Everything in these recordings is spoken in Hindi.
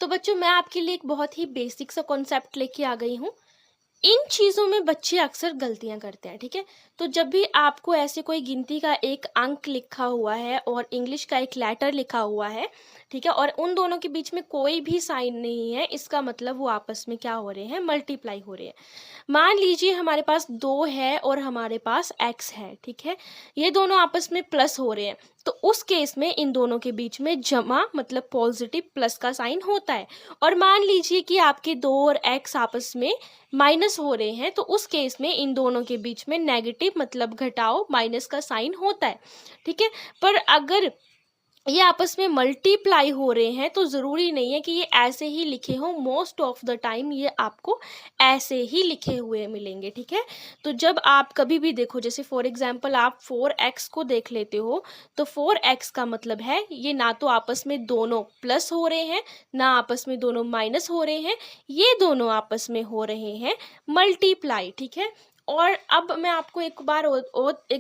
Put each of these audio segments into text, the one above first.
तो बच्चों मैं आपके लिए एक बहुत ही बेसिक सा कॉन्सेप्ट लेके आ गई हूँ। इन चीज़ों में बच्चे अक्सर गलतियाँ करते हैं, ठीक है? तो जब भी आपको ऐसे कोई गिनती का एक अंक लिखा हुआ है और इंग्लिश का एक लेटर लिखा हुआ है, ठीक है? और उन दोनों के बीच में कोई भी साइन नहीं है, इसका मतलब वो आपस में क्या हो रहे हैं? मल्टीप्लाई हो रहे हैं। मान लीजिए हमारे पास 2 है और हमारे पास x है, ठीक है? ये दोनों आपस में प्लस हो रहे हैं, तो उस केस में इन दोनों के बीच में जमा मतलब पॉजिटिव प्लस का साइन होता है। और मान लीजिए कि आपके 2 और x आपस में माइनस हो रहे हैं, तो उस केस में इन दोनों के बीच में नेगेटिव मतलब घटाओ माइनस का साइन होता है, ठीक है? पर अगर ये आपस में मल्टीप्लाई हो रहे हैं तो ज़रूरी नहीं है कि ये ऐसे ही लिखे हों। मोस्ट ऑफ द टाइम ये आपको ऐसे ही लिखे हुए मिलेंगे, ठीक है? तो जब आप कभी भी देखो, जैसे फॉर एग्जांपल आप 4x को देख लेते हो, तो 4x का मतलब है ये ना तो आपस में दोनों प्लस हो रहे हैं, ना आपस में दोनों माइनस हो रहे हैं, ये दोनों आपस में हो रहे हैं मल्टीप्लाई, ठीक है? और अब मैं आपको एक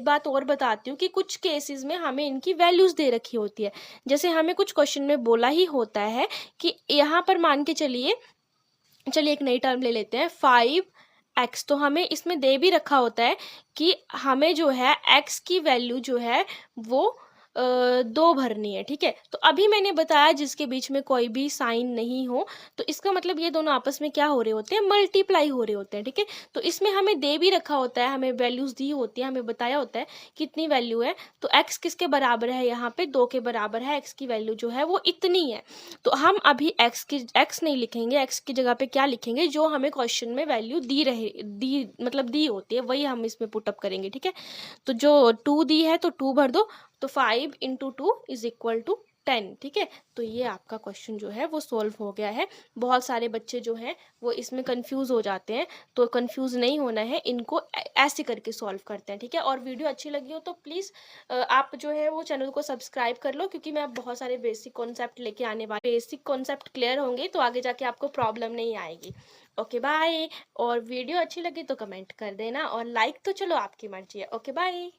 बात और बताती हूँ कि कुछ केसेस में हमें इनकी वैल्यूज़ दे रखी होती है। जैसे हमें कुछ क्वेश्चन में बोला ही होता है कि यहाँ पर मान के चलिए एक नई टर्म ले लेते हैं 5x, तो हमें इसमें दे भी रखा होता है कि हमें जो है x की वैल्यू जो है वो 2 भरनी है, ठीक है? तो अभी मैंने बताया जिसके बीच में कोई भी साइन नहीं हो, तो इसका मतलब ये दोनों आपस में क्या हो रहे होते हैं? मल्टीप्लाई हो रहे होते हैं, ठीक है? तो इसमें हमें दे भी रखा होता है, हमें वैल्यूज़ दी होती है, हमें बताया होता है कितनी वैल्यू है। तो x किसके बराबर है? यहाँ पे 2 के बराबर है, x की वैल्यू जो है वो इतनी है। तो हम अभी x नहीं लिखेंगे, x की जगह पे क्या लिखेंगे? जो हमें क्वेश्चन में वैल्यू दी होती है, वही हम इसमें पुट अप करेंगे, ठीक है? तो जो 2 दी है तो 2 भर दो, तो 5 इंटू 2 इज इक्वल टू 10, ठीक है? तो ये आपका क्वेश्चन जो है वो सॉल्व हो गया है। बहुत सारे बच्चे जो हैं वो इसमें कंफ्यूज हो जाते हैं, तो कंफ्यूज नहीं होना है, इनको ऐसे करके सॉल्व करते हैं, ठीक है? और वीडियो अच्छी लगी हो तो प्लीज़ आप जो है वो चैनल को सब्सक्राइब कर लो, क्योंकि मैं अब बहुत सारे बेसिक कॉन्सेप्ट लेके आने वाली। बेसिक कॉन्सेप्ट क्लियर होंगे तो आगे जाके आपको प्रॉब्लम नहीं आएगी। Okay bye. और वीडियो अच्छी लगी तो कमेंट कर देना, और लाइक तो चलो आपकी मर्जी है। Okay bye.